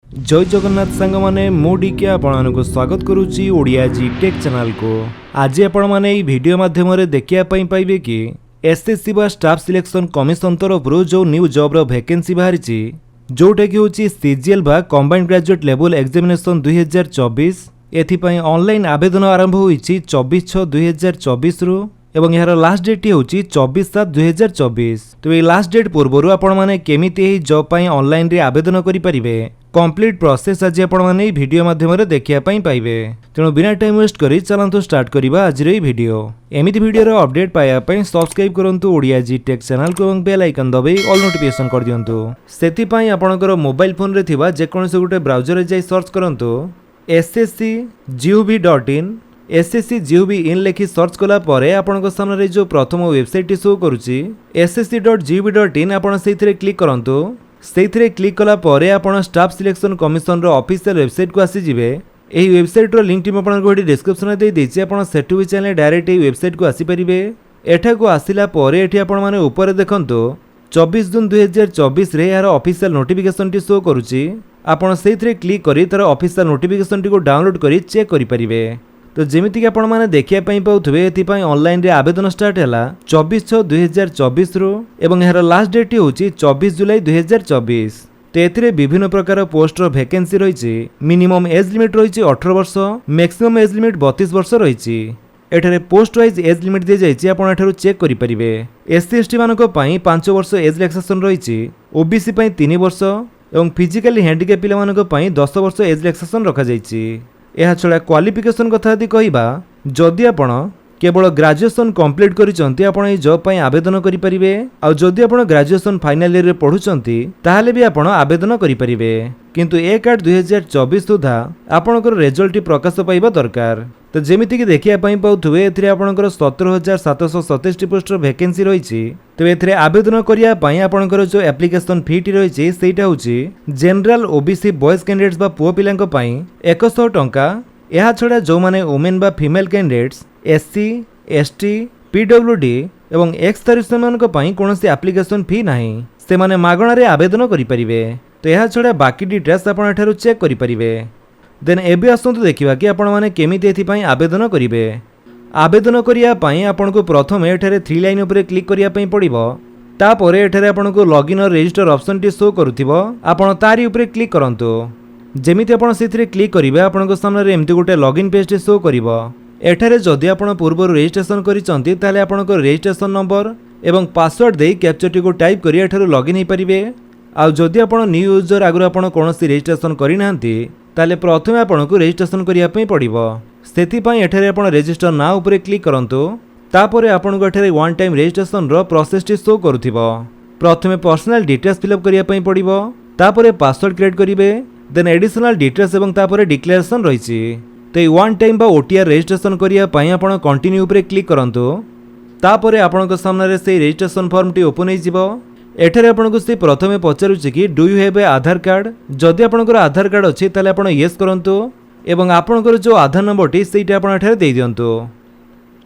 जय जगन्नाथ सांग माने मुडिके आपको स्वागत करुच्ची ओडिया जी टेक चैनल को। आज आपण माने ई वीडियो माध्यम देखिया पाइबे कि एसएससी बा स्टाफ सिलेक्शन कमिशन तरफ जो न्यू जॉब रो वैकेंसी बाहरी जोटा कि होची सीजीएल बा कंबाइंड ग्रेजुएट लेवल एग्जामिनेशन 2024 एथिपाई ऑनलाइन आवेदन आरंभ होईची 24/6/2024 रु एवं यार लास्ट डेट होची 24/7/2024। तो ये लास्ट डेट पूर्व आपण माने केमिति एही जॉब पाई ऑनलाइन रे आवेदन करि परिबे कंप्लीट प्रोसेस आज आपण माने वीडियो माध्यम रे देखिया पाई पाइबे। तेणु बिना टाइम वेस्ट करी चलंतु स्टार्ट करिबा आज रे वीडियो। एमिति वीडियो रो अपडेट पाया पाई सब्सक्राइब करंतु ओडिया जी टेक चैनल को एवं बेल आइकन दबाई ऑल नोटिफिकेशन कर दियंतु। सेति पाई आपणकर मोबाइल फोन रे थिबा जे कोनसे गुटे ब्राउजर रे जाई सर्च करंतु ssc.gov.in ssc.gov.in लिखि सर्च कला परे आपनको सामने जो प्रथम वेबसाइट शो करूची ssc.gov.in आपण सेथिरे क्लिक करंतु। सेथिरे क्लिक कला परे आपण स्टाफ सिलेक्शन कमिशन रो ऑफिशियल वेबसाइट को आसी जिवे। एही वेबसाइट रो लिंक टी म आपनको एठी डिस्क्रिप्शन दे देछि आपण सेटु भी चैनल डायरेक्ट एही वेबसाइट को आसी परिबे। एठा को आसिला परे एठी आपण माने ऊपर देखंतु 24 जून 2024 रे यार ऑफिशियल नोटिफिकेशन टी शो करूची। आपण सेथिरे क्लिक करी तार ऑफिशियल नोटिफिकेशन टी को डाउनलोड करी चेक करि परिबे। तो जेमिति कि आपण माने देखिया पई पाउथबे एथिपाई ऑनलाइन रे आवेदन स्टार्ट हैला 24/6/2024 रु एवं यार लास्ट डेट होची 24 जुलाई 2024। तो एथिरे विभिन्न प्रकार पोस्ट रो वैकेंसी रहिछि। मिनिमम एज लिमिट रहिछि 18 वर्ष, मैक्सिमम एज लिमिट 32 वर्ष रहिछि। एठारे पोस्ट वाइज एज लिमिट दे जाइछि आपण एठारु चेक करि परिबे। एससी एसटी मानको पई 5 वर्ष एज रिलैक्सेशन रहिछि, ओबीसी पई 3 वर्ष एवं फिजिकली हैंडिकैप पिला मानको पई 10 वर्ष एज रिलैक्सेशन रखा जाइछि। यह छड़ा क्वालिफिकेशन कथा यदि कहबा जदि आपण केवल ग्रेजुएशन कंप्लीट करिसंती आपण ए जॉब पई आवेदन करि परिबे। आ जदि आपण ग्रेजुएशन फाइनल ईयर रे पढुचंती ताहाले भी आपण आवेदन करि परिबे। किंतु 1/8/2024 सुधा आपणकर रिजल्ट प्रकाश पाइबा दरकार। तो जेमिति कि देखिया पई पाउथुवे एथिरे आपणकर 17,727 पोस्ट रो वैकेंसी रहिछि। तो एथिरे आवेदन करिया पई आपणकर जो एप्लिकेशन फी टी रहिछि सेटा होछि जनरल ओबीसी बॉयज कैंडिडेट्स बा पुओ पिलांक पई 100 टंका। यह छड़ा जो माने वुमेन बा female candidates SC ST PWD एवं एक्स सर्विसमैन को पई कोनोसी एप्लिकेशन फी नाही, से माने मागणा रे आवेदन करि परिबे। तो यह छड़ा बाकी डिटेल्स आपण एठारु चेक करि परिबे। देन एबे आसंतु देखिबा कि आपण माने केमिति एथि पई आवेदन करिवे। आवेदन करिया पई आपण को प्रथम एठारे 3 लाइन ऊपर क्लिक करिया पई पड़िबो। तापरे एठारे आपण को लॉगिन और रजिस्टर ऑप्शन टी शो करूथिबो, आपण तारी ऊपर क्लिक करंतु। जेमिति आपण सेथिरे क्लिक करिवे आपण को सामने रे एम्ति गुटे लॉगिन पेज टी शो करिवो। एठारे जदि आपण पूर्व रजिस्ट्रेशन करिसंती ताले आपण को रजिस्ट्रेशन नंबर एवं पासवर्ड देई कैप्चा टी को टाइप करी एठारु लॉगिन हे परिबे। आ जदि आपण न्यू यूजर आगु आपण कोनोसी रजिस्ट्रेशन करि नाहंती ताले प्रथमे आपण को रजिस्ट्रेशन करिया पई पड़िबो। सेथि पई एठारे आपण रजिस्टर नाउ ऊपर क्लिक करंतु। तापरे आपण को एठारे वन टाइम रजिस्ट्रेशन रो प्रोसेस टी शो करूथिबो। प्रथमे पर्सनल डिटेल्स फिलअप करिया पई पड़िबो, तापरे पासवर्ड क्रिएट करिवे, देन एडिशनल डिटेल्स एवं तापरे डिक्लेरेशन रहिछि। तो वन टाइम बा ओटीआर रजिस्ट्रेशन करिया पई आपण कंटिन्यू ऊपर क्लिक करंतु। तापरे आपण को सामने रे से रजिस्ट्रेशन फॉर्म टी ओपन हे जिवो। एठारे आपण को से प्रथमे पचारुछि कि do you have a Aadhaar card. जदि आपणकर आधार कार्ड अछि ताले आपण यस करंतु एवं आपणकर जो आधार नंबर टी सेटा आपण एठारे देई दियंतु।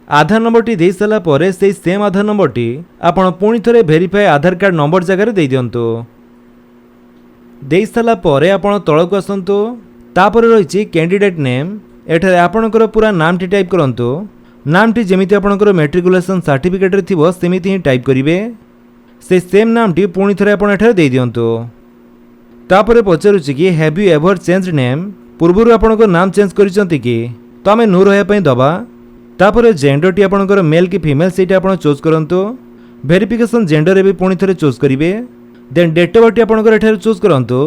आधार नंबर टी देई सला परे से सेम आधार नंबर टी आपण पुणी थरे वेरीफाई आधार कार्ड नंबर जगह रे देई दियंतु। देई सला परे आपण तळक आसंतु। तापर रहिछि कैंडिडेट नेम। एठारे आपणकर पूरा नाम टी टाइप करंतु। नाम टी जेमिति आपणकर मैट्रिकुलेशन सर्टिफिकेट रे थिबो सेमिति ही टाइप करिवे। से सेम नाम टी पुणी थरे आपण एठारे देई दियंतु। तापरे पचारुछि कि have you ever changed name. पूर्वरु आपणकर नाम चेंज करिसंती कि तो आमे नो रहया पई दबा। तापरे जेंडर टी आपणकर मेल कि फीमेल सेटा आपण चूज करंतु। वेरिफिकेशन जेंडर रे भी पुणी थरे चूज करिवे। देन डेट ऑफ बर्थ आपणकर एठारे चूज करंतु।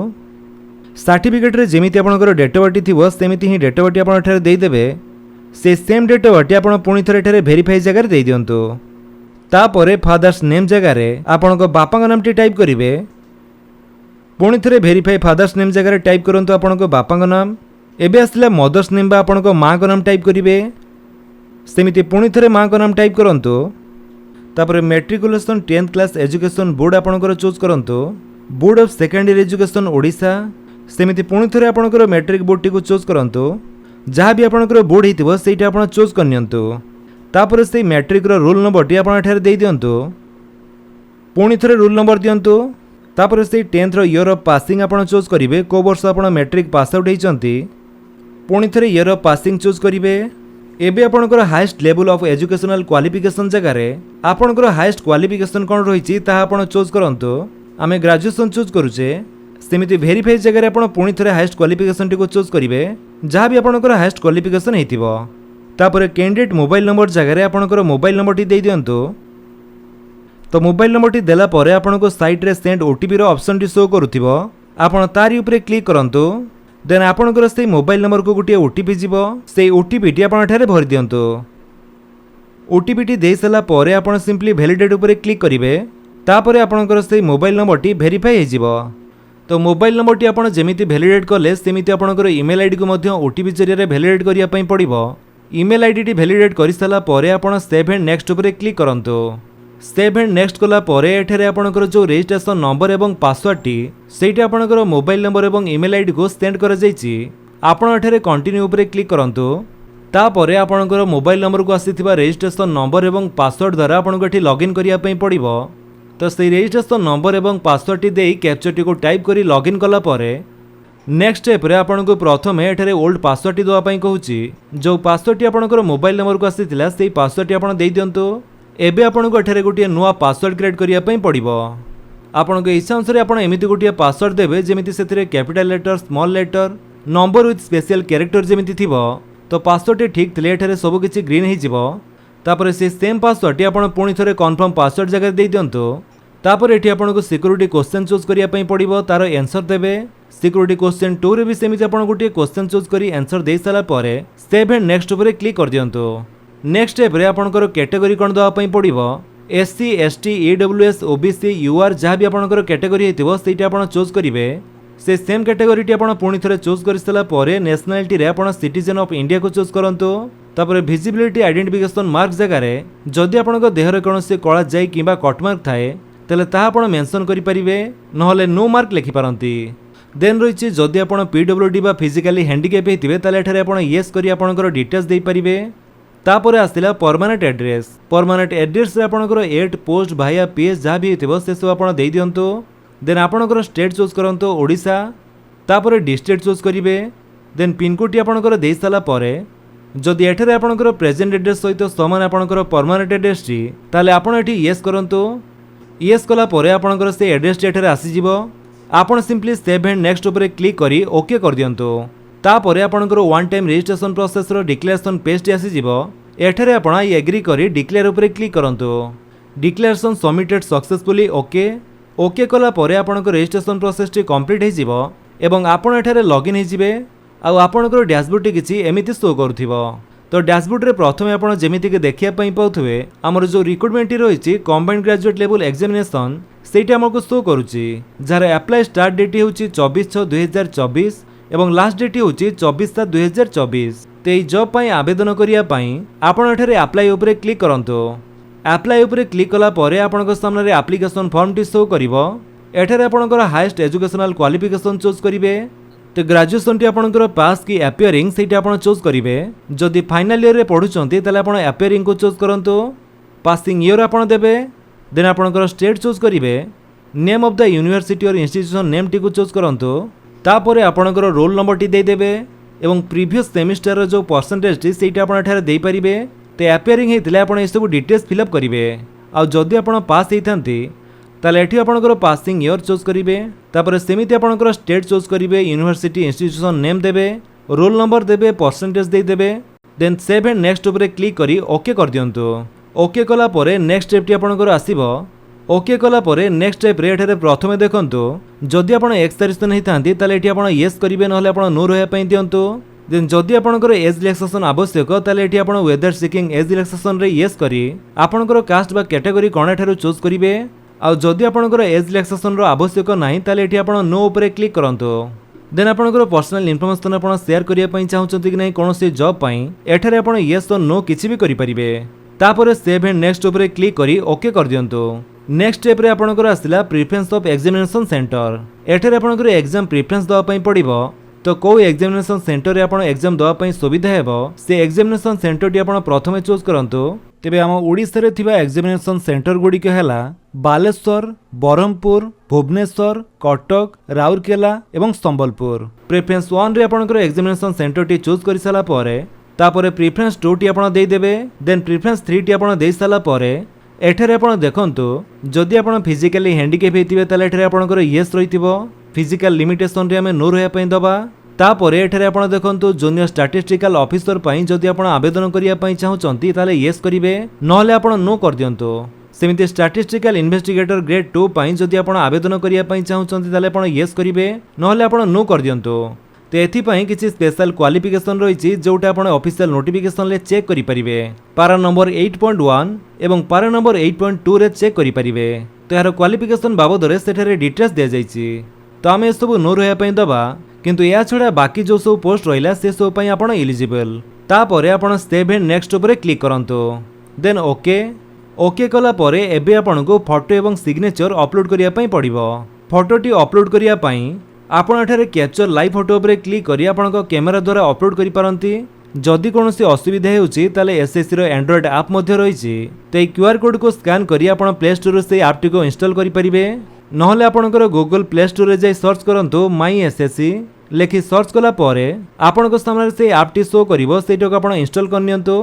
सर्टिफिकेट रे जेमिति आपणकर डेट ऑफ बर्थ थिबो सेमिति ही डेट ऑफ बर्थ आपण एठारे देई देबे। से सेम डेट ऑफ बर्थ आपण पुणी थरे एठारे वेरीफाई जगह रे देई दियंतु। तापरे फादर्स नेम जगह रे आपण को बापा नाम टी टाइप करिवे। पुणी थरे वेरीफाई फादर्स नेम जगह रे टाइप करंतु आपण को बापा नाम। एबे आसला मदर्स नेम बा आपण को मां को नाम टाइप करिवे। सेमिति पुणी थरे मां को नाम टाइप करंतु। तापरे matriculation 10th class education board आपण को चूज करंतु। Board of secondary education Odisha. सेमिति पुणी थरे आपण को मैट्रिक बोर्ड टी को चूज करंतु। जहाँ भी आपण को बोर्ड हेतिबो सेटा आपण चूज करनियंतु। तापर से मैट्रिक रो रोल नंबर टी आपण एठारे देई दियंतु। पुणी थरे रोल नंबर दियंतु। तापर से 10th इयर ऑफ पासिंग आपण चूज करेंगे को वर्ष आपण मैट्रिक पास आउट होती पुणी थे इयर ऑफ पासिंग चूज करेंगे एबे आपणकर highest level of educational qualification जगार आपणकर हाईएस्ट क्वालिफिकेशन कौन रही आपण चूज करंतु आमे ग्रेजुएशन चूज करूचे सेमिति वेरीफाई जगह आप पुणी थे हाईएस्ट क्वालिफिकेशन टी चूज करेंगे जहाँ भी आपणकर हाईएस्ट क्वालिफिकेशन होइतिबो तापर कैंडिडेट मोबाइल नंबर जगह आपणकर मोबाइल नंबर टी दे दियंतु तो मोबाइल नंबर टी देला परे आपनको साइट रे सेंड ओटीपी रो ऑप्शन टी शो करूथिबो आपण तारी ऊपर क्लिक करंतु देन आपणकर से मोबाइल नंबर को गोटे ओटीपी जीवो से ओटीपी टी आपण ठारे भरि दियंतु ओटीपी टी दे सला परे आपण सिंपली वैलिडेट ऊपर क्लिक करिवे तापर आपणकर से मोबाइल नंबर टी वेरीफाई हे जीवो तो मोबाइल नंबर टी आपण जेमिति वैलिडेट कले सेमिति आपणकर ईमेल आईडी को मध्य ओटीपी जरिया रे वैलिडेट करिया पई पड़िबो ईमेल आईडी टी वैलिडेट करि सला परे आपण सेव एंड नेक्स्ट ऊपर क्लिक करंतु सेव एंड नेक्स्ट कला परे एठारे आपणकर जो रजिस्ट्रेशन नंबर एवं पासवर्ड टी सेठी आपणकर मोबाइल नंबर एवं ईमेल आईडी को सेंड करा जायछि आपण एठारे कंटिन्यू ऊपर क्लिक करंतु तापरे आपणकर मोबाइल नंबर को आसीथिबा रजिस्ट्रेशन नंबर एवं पासवर्ड द्वारा आपणको एठी लॉगिन करिया पई पड़िबो तो से रजिस्ट्रेशन नंबर एवं पासवर्ड टी देई कैप्चा टी को टाइप करी लॉगिन कला परे नेक्स्ट स्टेप रे आपणको प्रथमे एठारे ओल्ड पासवर्ड टी दवा पई कहूची जो पासवर्ड टी आपणकर मोबाइल नंबर को आसीथिला सेई पासवर्ड टी आपण देई दियंतु एबे आपनको एठारे गोटे नुआ पासवर्ड क्रिएट करिया पई पड़िबो आपनको इच्छा अनुसार आपण एमिति गोटे पासवर्ड देबे जेमिति सेथिरे capital letter small letter number with special character जेमिति थिबो तो पासवर्ड टी ठीक थिले एठारे सब किछि ग्रीन हे जिवो तापर से सेम पासवर्ड टी आपण पुणी थरे कन्फर्म पासवर्ड जगह दे दियंतु तापर एठी आपनको सिक्योरिटी क्वेश्चन चूज करिया पई पड़िबो तार आंसर देबे सिक्योरिटी क्वेश्चन 2 रे भी सेमिति आपण गोटे क्वेश्चन चूज करी आंसर दे साला परे सेव एंड नेक्स्ट ऊपर क्लिक कर दियंतु नेक्स्ट स्टेप रे आपणकर कैटेगरी कोन दवा पई पड़िबो SC ST EWS OBC UR जहाँ भी आपणकर कैटेगरी हेतिबो सेटा आपण चूज करिवे से सेम कैटेगरी टी आपण पुणी थरे चूज करि सला परे नेशनलिटी रे आपण सिटीजन ऑफ इंडिया को चूज करंतु तापर विजिबिलिटी आइडेंटिफिकेशन मार्क जगह रे जदि आपणकर देहरे कोनोसी कळा जाई किबा कट मार्क थाए तले ताहा आपण मेंशन करि परिबे नहले नो मार्क लिखि पारंती देन रहिछि जदि आपण पीडब्ल्यूडी बा फिजिकली हैंडिकैप हेतिबे तले एठारे आपण यस करि आपणकर डिटेल्स देई परिबे तापर आसला परमानेंट एड्रेस रे आपणकर 8 पोस्ट भाया पीएस जहाँ भी हेतिबो से सब आपण देई दियंतु देन आपणकर स्टेट चूज करंतु ओडिशा तापर डिस्ट्रिक्ट चूज करिवे देन पिन कोड टी आपणकर देई साला परे जदि एठारे आपणकर प्रेजेंट एड्रेस सहित समान आपणकर परमानेंट एड्रेस टी ताले आपण एठी यस करंतु यस कला परे आपणकर से एड्रेस टी एठारे आसी जिवो आपण सिंपली सेव एंड नेक्स्ट ऊपर क्लिक करी ओके कर दियंतु तापर आपणकर वन टाइम रजिस्ट्रेशन प्रोसेस रो डिक्लेरेशन पेज टी आसी जिवो एठारे आपण एग्री करी डिक्लेयर ऊपर क्लिक करंतु declaration submitted successfully okay okay कला परे आपणकर रजिस्ट्रेशन प्रोसेस टी कंप्लीट हे जिवो एवं आपण एठारे लॉगिन हे जिवे आ आपणकर डैशबोर्ड टी किछि एमिति शो करूथिबो तो डैशबोर्ड रे प्रथमे आपण जेमिति के देखिया पई पाउथुवे हमर जो रिक्रूटमेंट टी रहिछि कंबाइंड ग्रेजुएट लेवल एग्जामिनेशन सेटा हमको शो करूछि जार अप्लाई स्टार्ट डेट होछि 24/6/2024 एवं लास्ट डेट होछि 24/7/2024 ते जॉब पई आवेदन करिया पई आपण एठारे अप्लाई ऊपर क्लिक करंतु अप्लाई ऊपर क्लिक कला परे आपनक सामने रे एप्लीकेशन फॉर्म टी शो करिवो एठारे आपनकर हाईएस्ट एजुकेशनल क्वालिफिकेशन चूज करिवे तो ग्रेजुएशन टी आपनकर पास की अपियरिंग सेटा आपण चूज करिवे जदि फाइनल ईयर रे पढुचंती तले आपण अपियरिंग को चूज करंतु पासिंग ईयर आपण देबे देन आपनकर स्टेट चूज करिवे नेम ऑफ द यूनिवर्सिटी और इंस्टीट्यूशन नेम टी को चूज करंतु तापरे आपनकर रोल नंबर टी दे देबे एवं प्रीवियस सेमिस्टर रो जो परसेंटेज टी सेटा आपण एठारे देई परिबे ते अपियरिंग हेतिले आपण ए सब डिटेल्स फिल अप करिवे आ जदि आपण पास हेइथांती ताले एठी आपनकर पासिंग ईयर चूज करिवे तापरे सेमिति आपनकर स्टेट चूज करिवे यूनिवर्सिटी इंस्टीट्यूशन नेम देबे रोल नंबर देबे परसेंटेज दे देबे देन सेव एंड नेक्स्ट ऊपर क्लिक करी ओके कर दियंतु ओके कला परे नेक्स्ट स्टेप टी आपनकर आसीबो ओके कला परे नेक्स्ट स्टेप रे एठारे प्रथमे देखंतु जदि आपण एक्स तारिख नहीं थांती ताले एठी आपण यस करिवे नहले आपण नो रहया पई दियंतु देन जदि आपनकर एज रिलैक्सेशन आवश्यक ताले एठी आपण वेदर सिकिंग एज रिलैक्सेशन रे यस करी आपनकर कास्ट बा कैटेगरी कोन एठारो चूज करिवे आ जदि आपनकर एज रिलैक्सेशन रो आवश्यक नाही ताले एठी आपण नो ऊपर क्लिक करंतु देन आपनकर पर्सनल इन्फॉर्मेशन आपण शेयर करिया पई चाहउचंती कि नै कोनोसी जॉब पई एठारे आपण यस और नो किछि भी करि परिबे तापरे सेव एंड नेक्स्ट ऊपर क्लिक करी ओके कर दियंतु नेक्स्ट स्टेप रे आपनकर आसिला प्रेफरेंस ऑफ एग्जामिनेशन सेंटर एठारे आपनकर एग्जाम प्रेफरेंस दवा पई पड़िबो तो को एग्जामिनेशन सेंटर रे आपण एग्जाम दवा पई सुविधा हेबो से एग्जामिनेशन सेंटर टी आपण प्रथमे चूज करंतु तेबे आम ओडिशा रे थिबा एग्जामिनेशन सेंटर गुड़िक है बालेश्वर, ब्रह्मपुर, भुवनेश्वर, कटक, राउरकेला एवं संबलपुर। प्रेफरेंस 1 रे आपनकर एग्जामिनेशन सेंटर टी चूज कर सारा परे तापरे प्रेफरेंस 2 टी आपण देई देबे। देन प्रेफरेंस 3 टी आपण देई साला परे एठारे आपण देखंतु जदि आपण फिजिकली हैंडिकैप हेतिबे ताले एठारे आपनकर यस रहितिबो। फिजिकल लिमिटेशन रे हमें नो रहया पई दबा। तापरे एठारे आपण देखंतु जूनियर स्टैटिस्टिकल ऑफिसर पई जदि आपण आवेदन करिया पई चाहुचंती ताले यस करिवे, नहले आपण नो कर दियंतु। सेमिति स्टैटिस्टिकल इन्वेस्टिगेटर ग्रेड 2 पई जदि आपण आवेदन करिया पई चाहुचंती ताले आपण यस करिवे, नहले आपण नो कर दियंतु। तो एथिपाई किसी स्पेशल क्वालिफिकेशन रही जोटा आपण ऑफिशियल नोटिफिकेशन ले चेक करि परिबे। पारा नंबर 8.1 एवं पारा नंबर 8.2 रे चेक करि परिबे। तो यार क्वालिफिकेशन बाबद रे सेठारे डिटेल्स दिया जायछि। तो आमे सब नो रहया पई दबा, किंतु या छडा बाकी जो सब पोस्ट रहिला से सब पई आपण एलिजिबल। तापरे आपण सेव एंड नेक्स्ट ऊपर क्लिक करंतु। देन ओके कला परे एबे आपनको फोटो एवं सिग्नेचर अपलोड करिया पई पड़िबो। फोटोटी अपलोड करिया पई आपण एठारे कैप्चर लाइव फोटो पर क्लिक करी आपनको कैमेरा द्वारा अपलोड करि पारंती। जदि कोनोसी असुविधा हेउची ताले एसएससी रो एंड्रॉइड ऐप मध्ये रहिछि। तो ए क्यूआर कोड को स्कैन करी आपण प्ले स्टोर से ऐप टी को इंस्टॉल करि परिबे। नहले आपणकर गूगल प्ले स्टोर रे जाई सर्च करंतु माई एसएससी लेखि सर्च कला परे आपणको सामने से ऐप टी शो करिवो। सेटो को आपण इंस्टॉल करनियंतु।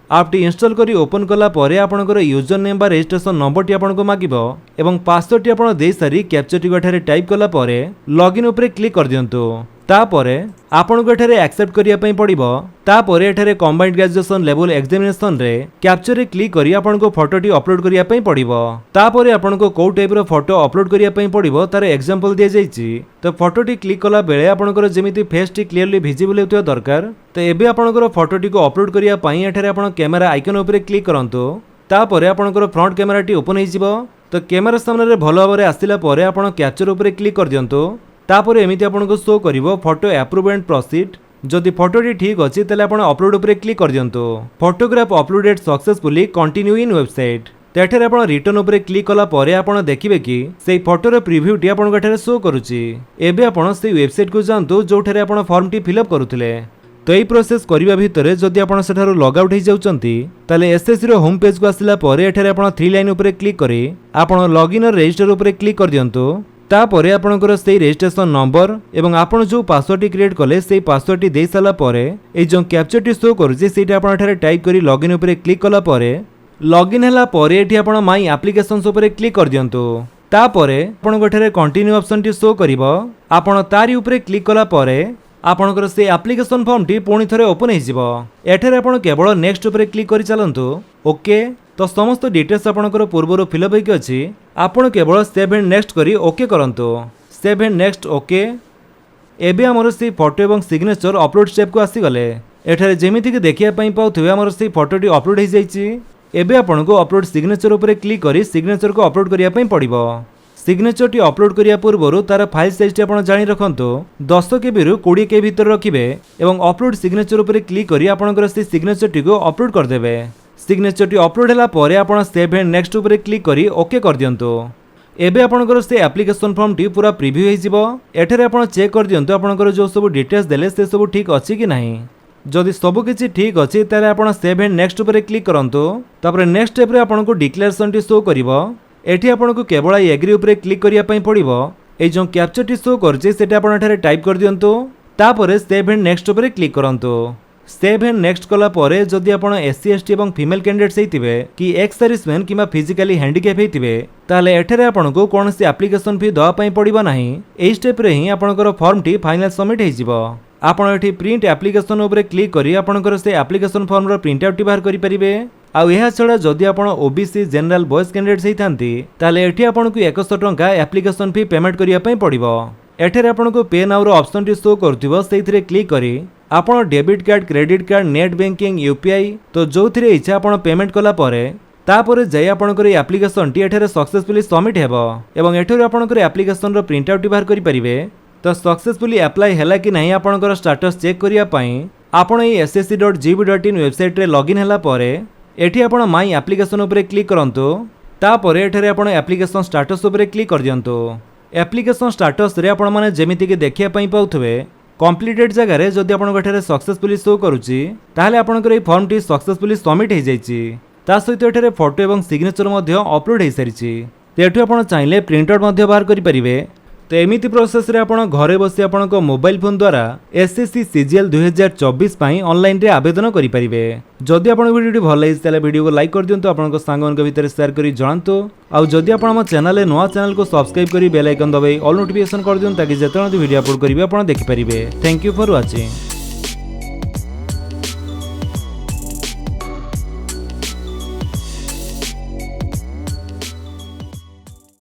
ऐप टी इंस्टॉल करी ओपन कला परे आपणकर यूजर नेम बा रजिस्ट्रेशन नंबर टी आपनको मागिबो एवं पासवर्ड टी आपण देई सारी कैप्चर टी एठारे टाइप कला परे लॉगिन ऊपर क्लिक कर दियंतु। तापरे आपनको एठारे एक्सेप्ट करिया पई पड़िबो। तापरे एठारे कंबाइंड ग्रेजुएशन लेवल एग्जामिनेशन रे कैप्चर रे क्लिक करी आपनको फोटो टी अपलोड करिया पई पड़िबो। तापरे आपनको को टाइप रो फोटो अपलोड करिया पई पड़िबो तार एग्जांपल दिया जायछि। तो फोटो टी क्लिक कला बेले आपनको जेमिति फेस टी क्लियरली विजिबल हेतु दरकार। तो एबे आपनको फोटो टी को अपलोड करिया पई एठारे आपण कैमरा आइकन ऊपर क्लिक करंतु। तापरे आपनको फ्रंट कैमरा टी ओपन हो जिवो। तो कैमरा सामने रे भलो भाबरे आसिला परे आपण कैप्चर ऊपर क्लिक कर दियंतु। तापरे एमिति आपनको शो करिवो फोटो अप्रूव एंड प्रोसीड। जदि फोटोटी ठीक अछि ताले आपण अपलोड ऊपर क्लिक कर दियंतु। Photograph uploaded successfully continue in website. तेठारे आपण रिटर्न ऊपर क्लिक कला परे आपण देखिबे कि सेई फोटोर प्रीव्यू टी आपण गठारे शो करूची। एबे आपण सेई वेबसाइट को जांतु जोठारे आपण फॉर्म टी फिल अप करूथिले। तो यही प्रोसेस करबा भितरे जदि आपण सेठारो लॉग आउट हो जाउचंती ताले एसएससी रो होम पेज को आसिला परे एठारे आपण 3 लाइन ऊपर क्लिक करी आपण लॉगिन और रजिस्टर ऊपर क्लिक कर दियंतु। तापरे आपणकर सेई रजिस्ट्रेशन नंबर एवं आपण जो पासवर्ड टी क्रिएट कले सेई पासवर्ड टी देई साला परे ए जो कैप्चर टी शो करूची सेटा आपण एठारे टाइप करी लॉगिन ऊपर क्लिक कला परे लॉगिन हला परे एठी आपण माई एप्लीकेशंस ऊपर क्लिक कर दियंतु। तापरे आपणको एठारे कंटिन्यू ऑप्शन टी शो करिवो। आपण तारी ऊपर क्लिक कला परे आपणकर से एप्लीकेशन फॉर्म टी पुणी थरे ओपन हो जिवो। एठारे आपण केवल नेक्स्ट ऊपर क्लिक करि चलंतु। ओके तो समस्त डिटेल्स आपणकर पूर्वरु फिलअप होइक अछि। आपण केवल सेव एंड नेक्स्ट करी ओके करंतु। Save and next okay. एबे हमर से फोटो एवं सिग्नेचर अपलोड स्टेप को आसी गले। एठारे जेमिति कि देखिया पई पाउथबे हमर से फोटो टी अपलोड हो जाइछि। एबे आपणको अपलोड सिग्नेचर ऊपर क्लिक करी सिग्नेचर को अपलोड करिया पई पड़िबो। सिग्नेचर टी अपलोड करिया पूर्वरु तार फाइल साइज टी आपण जानि रखंतु। 10 केबी रु 20 केबी भीतर रखिबे एवं अपलोड सिग्नेचर ऊपर क्लिक करी आपणकर से सिग्नेचर टी को अपलोड कर देबे। सिग्नेचर टी अपलोड होला परे आपण सेव एंड नेक्स्ट ऊपर क्लिक करी ओके कर दियंतु। एबे आपणकर से एप्लीकेशन फॉर्म टी पूरा प्रीव्यू हो जिवो। एठारे आपण चेक कर दियंतु आपणकर जो सब डिटेल्स देले से सब ठीक अछि कि नाही। जदि सब किछि ठीक अछि ताले आपण सेव एंड नेक्स्ट ऊपर क्लिक करंतु। तापर नेक्स्ट स्टेप रे आपणको डिक्लेरेशन टी शो करिवो। एठी आपणको केवल एग्री ऊपर क्लिक करिया पई पड़िवो। ए जो कैप्चर टी शो करछि सेटा आपण एठारे टाइप कर दियंतु। तापर सेव एंड नेक्स्ट ऊपर क्लिक करंतु। सेव एंड नेक्स्ट कला परे जदि आपण एससी एसटी एवं फीमेल कैंडिडेट्स हेतिबे कि एक्स सर्विसमैन किमा फिजिकली हैंडिकैप हेतिबे ताले एठारे आपणको कोनोसी एप्लीकेशन फी दवा पई पड़िबो नाही। एई स्टेप रे ही आपणकर फॉर्म टी फाइनल सबमिट हे जिवो। आपण एठी प्रिंट एप्लीकेशन ऊपर क्लिक करी आपणकर से एप्लीकेशन फॉर्म रो प्रिंट आउट टी बाहर करि परिबे। आउ एहा छडा जदि आपण ओबीसी जनरल बॉयज कैंडिडेट्स हेतांती ताले एठी आपणको 100 टंका एप्लीकेशन फी पेमेंट करिया पई पड़िबो। एठारे आपणको पे नाउ रो ऑप्शन टी शो करथिबो सेइथिरे क्लिक करी आपण debit card credit card net banking UPI तो जोथिरे इच्छा आपण पेमेंट कला परे तापरे जाई आपणकर एप्लीकेशन टी एठारे सक्सेसफुली सबमिट हेबो एवं एठारे आपणकर एप्लीकेशन रो प्रिंट आउट टी बाहर करि परिबे। तो सक्सेसफुली अप्लाई हैला कि नहीं आपणकर स्टेटस चेक करिया पई आपण ए ssc.gv.in वेबसाइट रे लॉगिन हैला परे एठी आपण माई एप्लीकेशन ऊपर क्लिक करंतु। तापरे एठारे आपण एप्लीकेशन स्टेटस ऊपर क्लिक कर दियंतु। एप्लीकेशन स्टेटस रे आपण माने जेमिति कि देखिया पई पाउथबे कंप्लीटेड जगह रे जदि आपण गठारे सक्सेसफुली शो करूची ताहाले आपणकर ए फॉर्म टी सक्सेसफुली सबमिट हे जाईची। ता सहित एठारे फोटो एवं सिग्नेचर मध्य अपलोड हो सारी। एठू आप चाहिए प्रिंट आउट मध्य बाहर करेंगे। तो एमिति प्रोसेस रे आपण घरे बसी आपण मोबाइल फोन द्वारा एसएससी सीजीएल 2024 पाई ऑनलाइन रे आवेदन करि परिबे। जदि आपण वीडियो भल लागिस ताले वीडियो को लाइक कर दियंतु, आपण सांगन भितर शेयर करी जणांतु। आउ जदि आपण हम चैनल रे नवा चैनल को सब्सक्राइब करी बेल आइकन दबाई ऑल नोटिफिकेशन कर दियंतु ताकि जेतने वीडियो अपलोड करिवे आपण देखि परिबे। Thank you for watching.